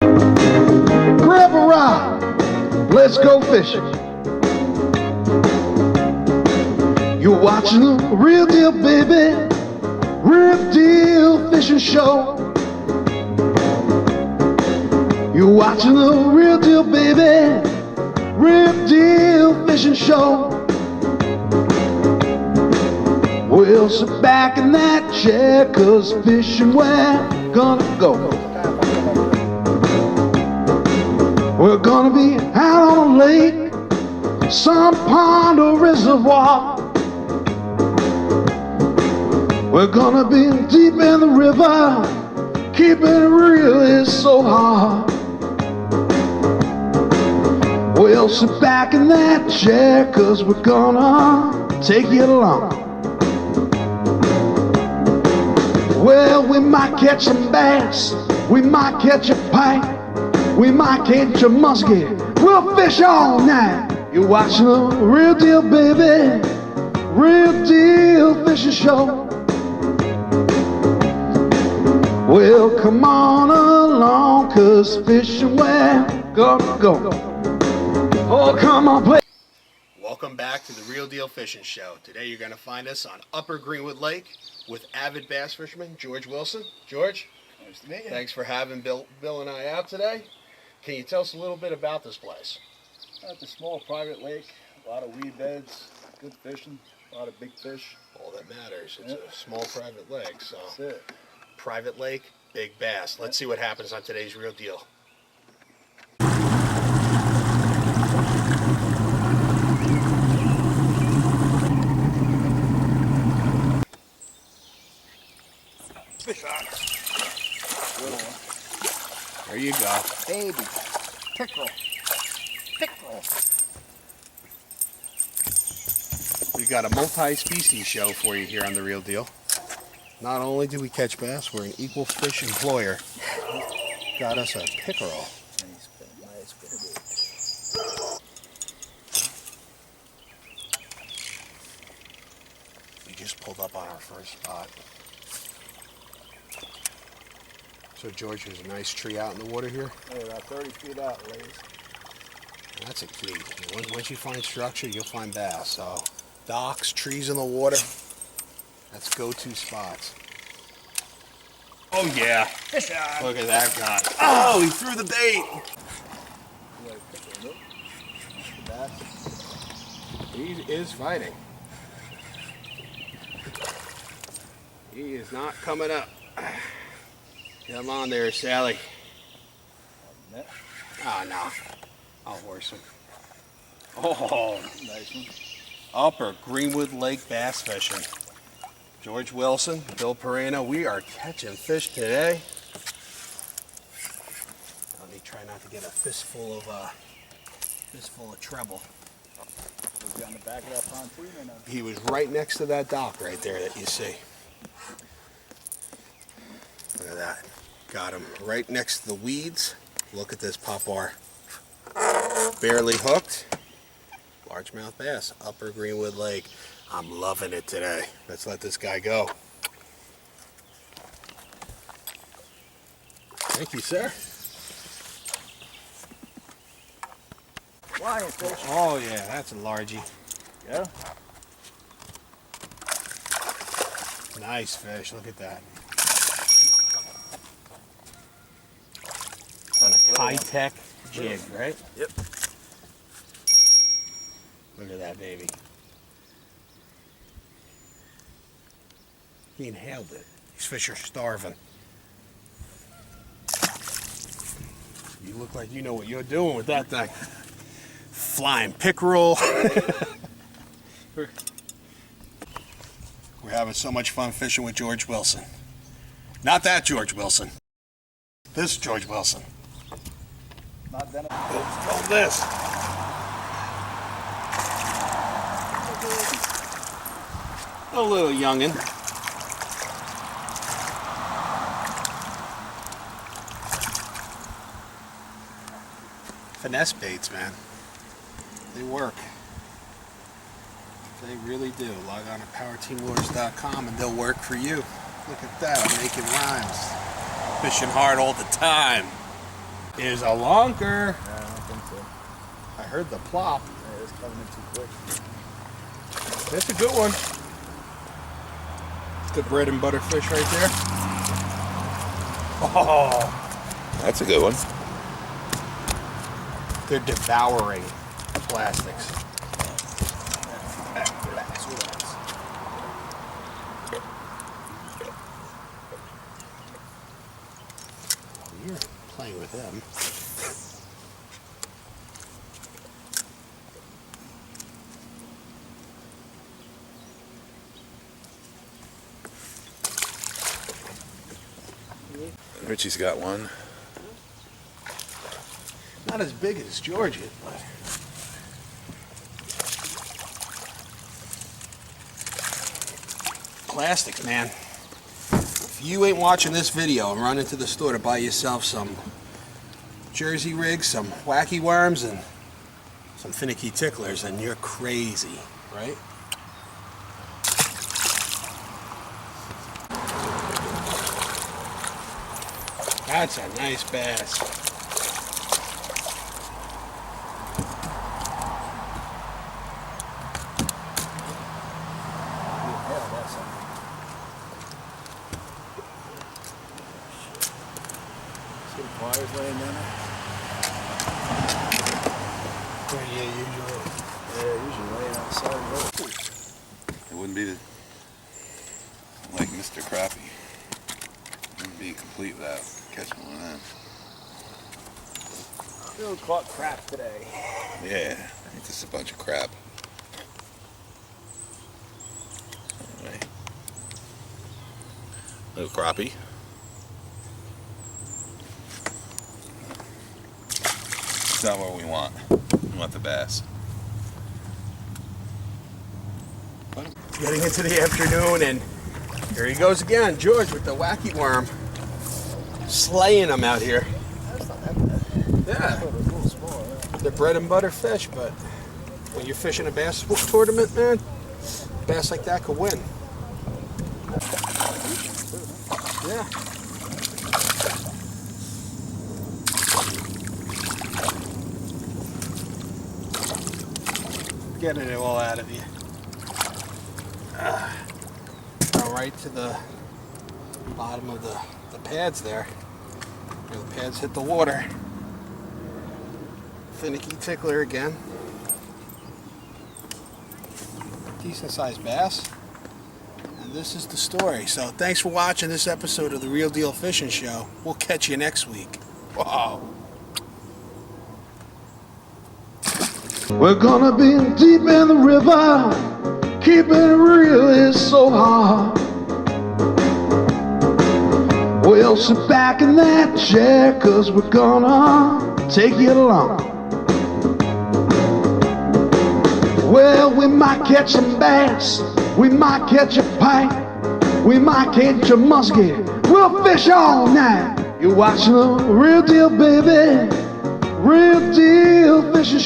Grab a rod, let's go fishing. You're watching the Real Deal, baby, Real Deal Fishing Show. You're watching the Real Deal, baby, Real Deal Fishing Show. We'll sit back in that chair, 'cause fishing we're gonna go. We're gonna be out on a lake, some pond or reservoir. We're gonna be deep in the river, keeping it real is so hard. We'll sit back in that chair, 'cause we're gonna take you along. Well, we might catch some bass, we might catch a pike, we might catch a muskie. We'll fish all night. You're watching the Real Deal, baby, Real Deal Fishing Show. Well, come on along, 'cause fishing we're gonna go. Oh, come on, play. Welcome back to the Real Deal Fishing Show. Today you're going to find us on Upper Greenwood Lake with avid bass fisherman George Wilson. George, nice to meet you. Thanks for having Bill and I out today. Can you tell us a little bit about this place? It's a small private lake, a lot of weed beds, good fishing, a lot of big fish. All that matters. It's a small private lake, so That's it. private lake, big bass. Let's see what happens on today's Real Deal. Fish on. Little one. There you go. Baby. Pickerel. Pickerel. We've got a multi-species show for you here on the Real Deal. Not only do we catch bass, we're an equal fish employer. Got us a pickerel. Nice spinnerbait. We just pulled up on our first spot. So George, there's a nice tree out in the water here. Hey, about 30 feet out, ladies. That's a key. Once you find structure, you'll find bass. So docks, trees in the water, that's go-to spots. Oh yeah. Fish on. Look at that guy. Oh, he threw the bait. You got a pickerel, look. Bass. He is fighting. He is not coming up. Come on there, Sally. Net. Oh, no. I'll horse him. Oh, Nice one. Upper Greenwood Lake bass fishing. George Wilson, Bill Perino, we are catching fish today. Let me try not to get a fistful of treble. Was he on the back of that pontoon or no? He was right next to that dock right there that you see. Look at that. Got him right next to the weeds. Look at this popar. Barely hooked. Largemouth bass, Upper Greenwood Lake. I'm loving it today. Let's let this guy go. Thank you, sir. Flying fish. Oh yeah, that's a largie. Yeah? Nice fish, look at that. On a high-tech jig, right? Yep. Look at that baby. He inhaled it. These fish are starving. You look like you know what you're doing with that thing. Flying pickerel. We're having so much fun fishing with George Wilson. Not that George Wilson. This George Wilson. Not venomous. Oh, this. A little youngin'. Finesse baits, man. They work. They really do. Log on to PowerTeamLures.com and they'll work for you. Look at that, I'm making rhymes. Fishing hard all the time. is a lonker. Yeah, I don't think so. I heard the plop. Yeah, it's coming in too quick. That's a good one. Good bread and butter fish right there. Oh, That's a good one. they're devouring plastics. You're playing with them. Richie's got one. Not as big as Georgia, but plastics, man. If you ain't watching this video and run into the store to buy yourself some Jersey rigs, some wacky worms, and some finicky ticklers, then you're crazy, right? That's a nice bass. See the pliers laying down there? Yeah, usually laying outside the road. It wouldn't be like Mr. Crappie. It wouldn't be complete without catching one of them. Still caught crap today. Yeah, it's just a bunch of crap. Anyway. Little crappie. It's not what we want. We want the bass. Getting into the afternoon, and here he goes again, George with the wacky worm. Slaying them out here. That's not that bad. Yeah, Oh, they're a little small, yeah. they're bread and butter fish, but when you're fishing a bass tournament, man, a bass like that could win. Yeah. Getting it all out of you. Go right to the bottom of the pads there. Where the pads hit the water. Finicky tickler again. Decent sized bass. And this is the story. So thanks for watching this episode of the Real Deal Fishing Show. We'll catch you next week. Wow. We're gonna be deep in the river. Keeping it real is so hard. We'll sit back in that chair, 'cause we're gonna take you along. Well, we might catch some bass, we might catch a pike, we might catch a muskie. We'll fish all night. You're watching the Real Deal, baby. Real Deal Fishing Show.